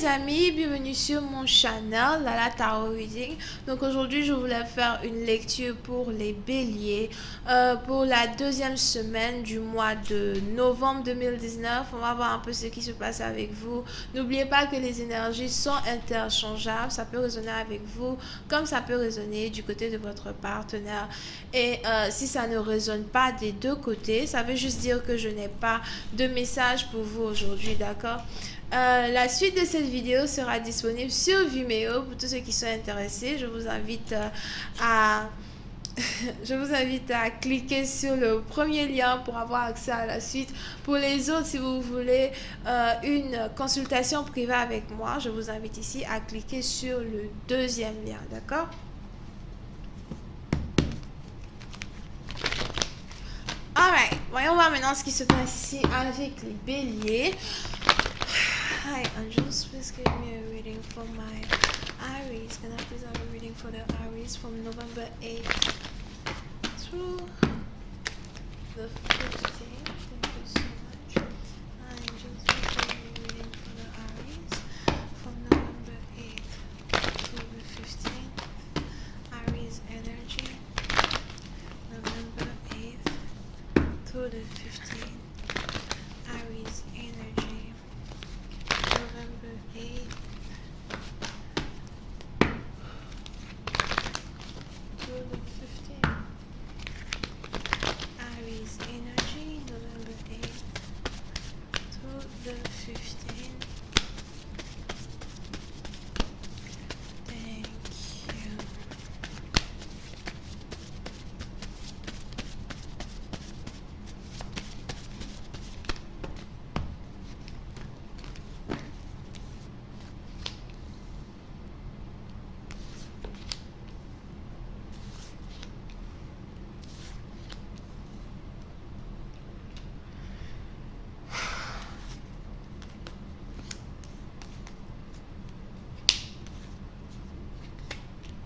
les amis, bienvenue sur mon channel Lala Tarot Reading. Donc aujourd'hui je voulais faire une lecture pour les béliers pour la deuxième semaine du mois de novembre 2019. On va voir un peu ce qui se passe avec vous. N'oubliez pas que les énergies sont interchangeables, ça peut résonner avec vous comme ça peut résonner du côté de votre partenaire. Et si ça ne résonne pas des deux côtés, ça veut juste dire que je n'ai pas de message pour vous aujourd'hui, d'accord? La suite de cette vidéo sera disponible sur Vimeo pour tous ceux qui sont intéressés. Je vous invite à je vous invite à cliquer sur le premier lien pour avoir accès à la suite. Pour les autres, si vous voulez une consultation privée avec moi, je vous invite ici à cliquer sur le deuxième lien, d'accord? Alright, voyons voir maintenant ce qui se passe ici avec les béliers. Hi, Angels, please give me a reading for my Aries. Can I please have a reading for the Aries from November 8th through the 15th? Thank you so much. Hi, Angels, please give me a reading for the Aries from November 8th to the 15th. Aries energy, November 8th to the 15th. Aries energy. November 8th to the 15th. Aries energy, November 8th to the 15th.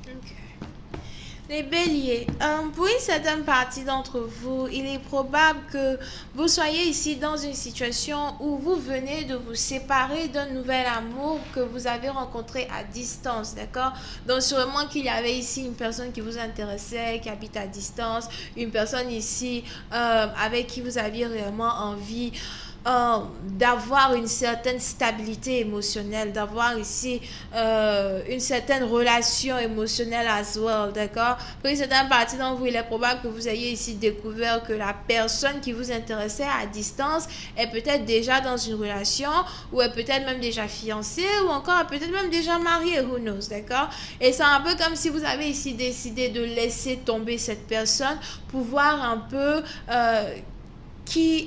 Thank you. Les béliers, pour une certaine partie d'entre vous, il est probable que vous soyez ici dans une situation où vous venez de vous séparer d'un nouvel amour que vous avez rencontré à distance, d'accord? Donc sûrement qu'il y avait ici une personne qui vous intéressait, qui habite à distance, une personne ici avec qui vous aviez réellement envie d'avoir une certaine stabilité émotionnelle, d'avoir ici une certaine relation émotionnelle as well, d'accord? Pour une certaine partie d'entre vous, il est probable que vous ayez ici découvert que la personne qui vous intéressait à distance est peut-être déjà dans une relation, ou est peut-être même déjà fiancée, ou encore peut-être même déjà mariée, who knows, d'accord? Et c'est un peu comme si vous avez ici décidé de laisser tomber cette personne pour voir un peu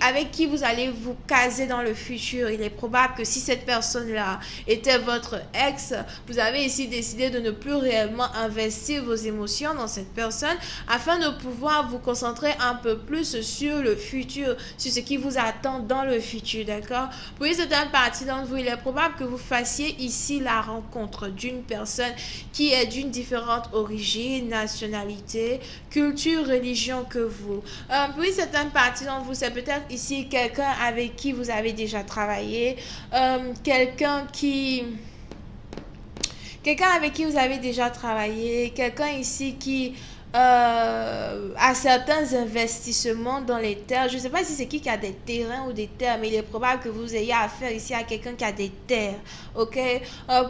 avec qui vous allez vous caser dans le futur. Il est probable que si cette personne-là était votre ex, vous avez ici décidé de ne plus réellement investir vos émotions dans cette personne afin de pouvoir vous concentrer un peu plus sur le futur, sur ce qui vous attend dans le futur, d'accord? Pour une certaine partie d'entre vous, il est probable que vous fassiez ici la rencontre d'une personne qui est d'une différente origine, nationalité, culture, religion que vous. Pour une certaine partie d'entre vous, c'est peut-être ici quelqu'un avec qui vous avez déjà travaillé, quelqu'un avec qui vous avez déjà travaillé, quelqu'un ici qui a certains investissements dans les terres. Je ne sais pas si c'est qui a des terrains ou des terres, mais il est probable que vous ayez affaire ici à quelqu'un qui a des terres, ok?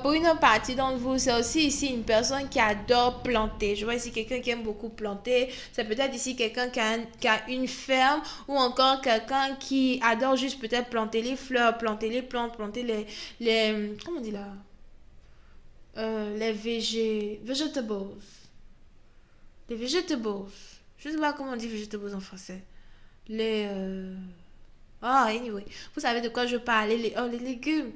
Pour une partie d'entre vous, c'est aussi ici une personne qui adore planter. Je vois ici quelqu'un qui aime beaucoup planter. C'est peut-être ici quelqu'un qui a une ferme, ou encore quelqu'un qui adore juste peut-être planter les fleurs, planter les plantes, planter les comment on dit là? Les vegetables. Les vegetables. Je ne sais pas comment on dit vegetables en français. Les... Ah, anyway. Vous savez de quoi je parle. Les légumes.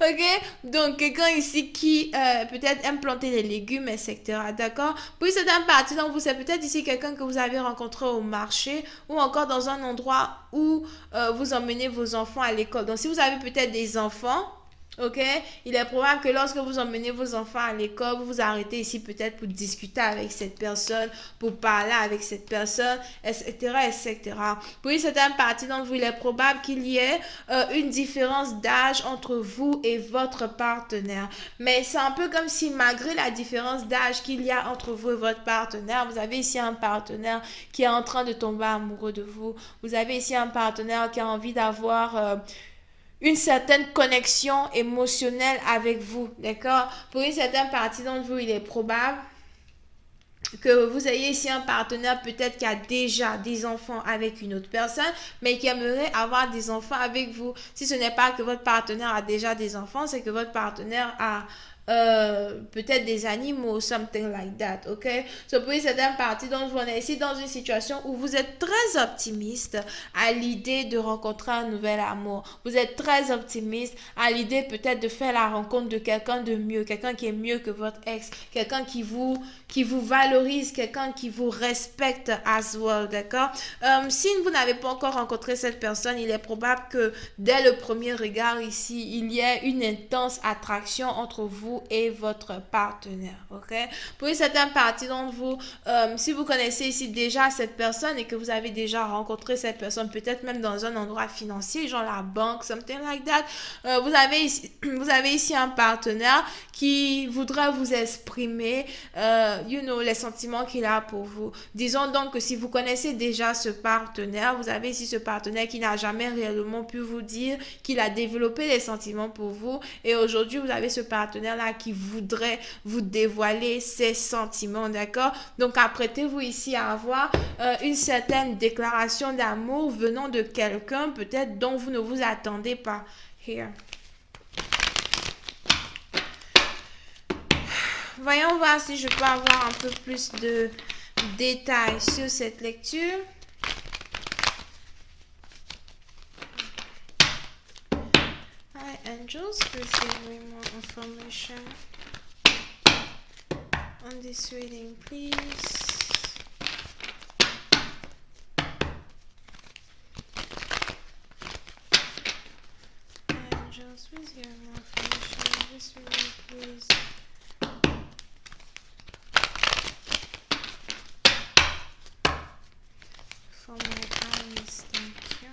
Ok? Donc, quelqu'un ici qui peut-être aime planter des légumes, etc. D'accord? Puis, c'est une partie donc vous, c'est peut-être ici quelqu'un que vous avez rencontré au marché, ou encore dans un endroit où vous emmenez vos enfants à l'école. Donc, si vous avez peut-être des enfants, Ok, il est probable que lorsque vous emmenez vos enfants à l'école, vous vous arrêtez ici peut-être pour discuter avec cette personne, pour parler avec cette personne, etc., etc. Pour une certaine partie d'entre vous, il est probable qu'il y ait une différence d'âge entre vous et votre partenaire. Mais c'est un peu comme si malgré la différence d'âge qu'il y a entre vous et votre partenaire, vous avez ici un partenaire qui est en train de tomber amoureux de vous. Vous avez ici un partenaire qui a envie d'avoir une certaine connexion émotionnelle avec vous, d'accord? Pour une certaine partie d'entre vous, il est probable que vous ayez ici un partenaire peut-être qui a déjà des enfants avec une autre personne, mais qui aimerait avoir des enfants avec vous. Si ce n'est pas que votre partenaire a déjà des enfants, c'est que votre partenaire a peut-être des animaux, something like that, ok? So, pour une certaine partie, donc on est ici dans une situation où vous êtes très optimiste à l'idée de rencontrer un nouvel amour. Vous êtes très optimiste à l'idée peut-être de faire la rencontre de quelqu'un de mieux, quelqu'un qui est mieux que votre ex, quelqu'un qui vous valorise, quelqu'un qui vous respecte as well, d'accord? Si vous n'avez pas encore rencontré cette personne, il est probable que dès le premier regard ici, il y ait une intense attraction entre vous et votre partenaire, ok? Pour une certaine partie d'entre vous, si vous connaissez ici déjà cette personne et que vous avez déjà rencontré cette personne, peut-être même dans un endroit financier, genre la banque, something like that, vous avez ici un partenaire qui voudra vous exprimer, les sentiments qu'il a pour vous. Disons donc que si vous connaissez déjà ce partenaire, vous avez ici ce partenaire qui n'a jamais réellement pu vous dire qu'il a développé des sentiments pour vous et aujourd'hui vous avez ce partenaire-là qui voudrait vous dévoiler ses sentiments, d'accord? Donc apprêtez-vous ici à avoir une certaine déclaration d'amour venant de quelqu'un peut-être dont vous ne vous attendez pas. Here. Voyons voir si je peux avoir un peu plus de détails sur cette lecture. Hi angels, please give me more information on this reading, please. Angels, please give me more information on this reading, please. For my eyes, thank you.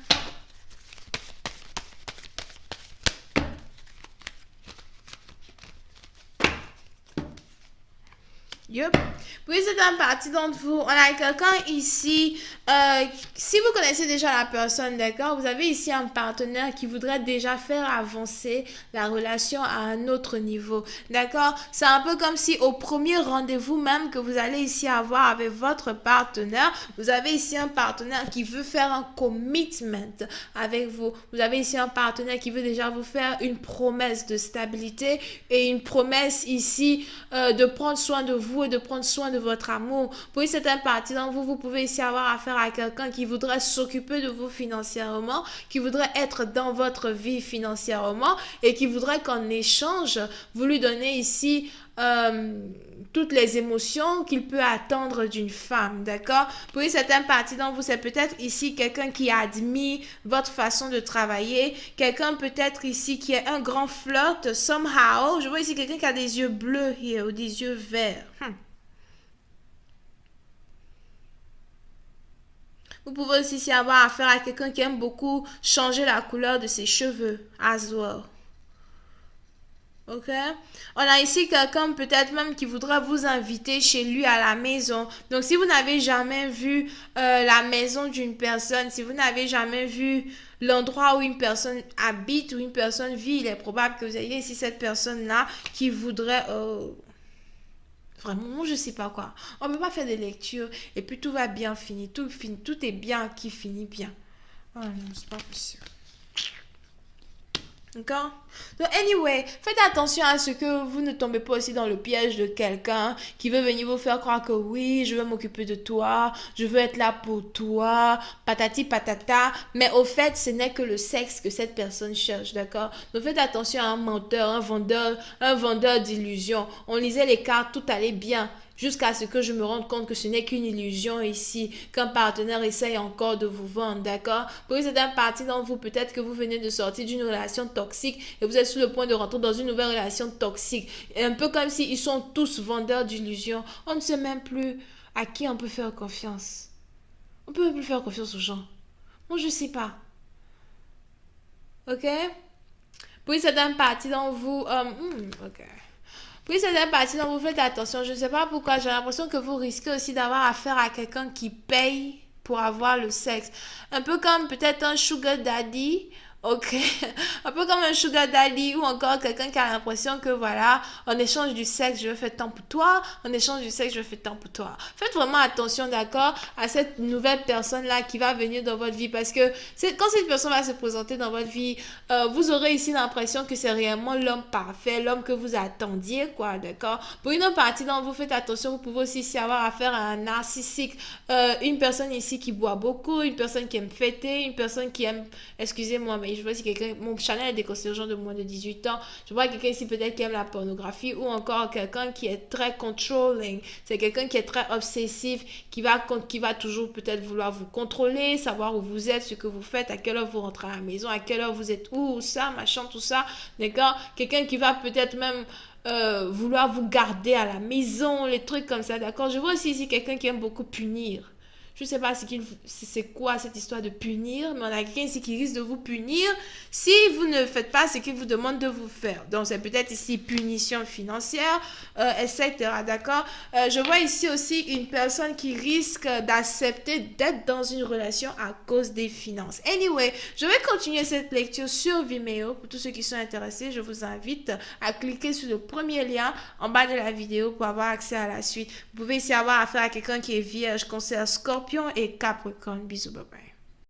Yup. Puis c'est une partie d'entre vous. On a quelqu'un ici. Si vous connaissez déjà la personne, d'accord, vous avez ici un partenaire qui voudrait déjà faire avancer la relation à un autre niveau. D'accord? C'est un peu comme si au premier rendez-vous même que vous allez ici avoir avec votre partenaire, vous avez ici un partenaire qui veut faire un commitment avec vous. Vous avez ici un partenaire qui veut déjà vous faire une promesse de stabilité et une promesse ici de prendre soin de vous et de prendre soin de votre amour. Pour une certaine partie d'entre vous, vous pouvez ici avoir affaire à quelqu'un qui voudrait s'occuper de vous financièrement, qui voudrait être dans votre vie financièrement et qui voudrait qu'en échange, vous lui donnez ici toutes les émotions qu'il peut attendre d'une femme, d'accord? Pour une certaine partie d'entre vous, c'est peut-être ici quelqu'un qui admire votre façon de travailler, quelqu'un peut-être ici qui est un grand flirt, somehow. Je vois ici quelqu'un qui a des yeux bleus here, ou des yeux verts. Vous pouvez aussi avoir affaire à quelqu'un qui aime beaucoup changer la couleur de ses cheveux, as well. Ok? On a ici quelqu'un peut-être même qui voudra vous inviter chez lui à la maison. Donc si vous n'avez jamais vu la maison d'une personne, si vous n'avez jamais vu l'endroit où une personne habite, où une personne vit, il est probable que vous ayez ici cette personne-là qui voudrait... Vraiment, je sais pas quoi. On ne peut pas faire des lectures et puis tout va bien finir. Tout est bien qui finit bien. Oh non, c'est pas possible. D'accord? Donc, anyway, faites attention à ce que vous ne tombez pas aussi dans le piège de quelqu'un qui veut venir vous faire croire que oui, je veux m'occuper de toi, je veux être là pour toi, patati patata. Mais au fait, ce n'est que le sexe que cette personne cherche, d'accord? Donc, faites attention à un menteur, un vendeur d'illusions. On lisait les cartes, tout allait bien. jusqu'à ce que je me rende compte que ce n'est qu'une illusion ici, qu'un partenaire essaye encore de vous vendre, d'accord? Pour une certaine partie d'entre vous, peut-être que vous venez de sortir d'une relation toxique et vous êtes sur le point de rentrer dans une nouvelle relation toxique. Et un peu comme s'ils sont tous vendeurs d'illusions. On ne sait même plus à qui on peut faire confiance. On peut même plus faire confiance aux gens. Moi, je sais pas. Ok? Pour une certaine partie d'entre vous, ok. Pour une certaine partie d'entre vous, faites attention. Je ne sais pas pourquoi. J'ai l'impression que vous risquez aussi d'avoir affaire à quelqu'un qui paye pour avoir le sexe. Un peu comme peut-être un sugar daddy. Ok, un peu comme un sugar daddy ou encore quelqu'un qui a l'impression que voilà, en échange du sexe, je vais faire tant pour toi, en échange du sexe, je vais faire tant pour toi. Faites vraiment attention, d'accord, à cette nouvelle personne-là qui va venir dans votre vie parce que quand cette personne va se présenter dans votre vie, vous aurez ici l'impression que c'est réellement l'homme parfait, l'homme que vous attendiez, quoi, d'accord. Pour une autre partie d'entre vous, faites attention, vous pouvez aussi ici avoir affaire à un narcissique, une personne ici qui boit beaucoup, une personne qui aime fêter, une personne qui aime, excusez-moi, mais je vois si quelqu'un, mon channel est déconseillé aux gens de moins de 18 ans, je vois quelqu'un ici peut-être qui aime la pornographie ou encore quelqu'un qui est très controlling, c'est quelqu'un qui est très obsessif, qui va toujours peut-être vouloir vous contrôler, savoir où vous êtes, ce que vous faites, à quelle heure vous rentrez à la maison, à quelle heure vous êtes où, ça, machin, tout ça, d'accord, quelqu'un qui va peut-être même vouloir vous garder à la maison, les trucs comme ça, d'accord, je vois aussi ici quelqu'un qui aime beaucoup punir. Je ne sais pas c'est quoi cette histoire de punir, mais on a quelqu'un ici qui risque de vous punir si vous ne faites pas ce qu'il vous demande de vous faire. Donc, c'est peut-être ici punition financière, etc. D'accord? Je vois ici aussi une personne qui risque d'accepter d'être dans une relation à cause des finances. Anyway, je vais continuer cette lecture sur Vimeo. Pour tous ceux qui sont intéressés, je vous invite à cliquer sur le premier lien en bas de la vidéo pour avoir accès à la suite. Vous pouvez ici avoir affaire à quelqu'un qui est vierge, cancer, scorpion et capricorne. Bisous, bye bye.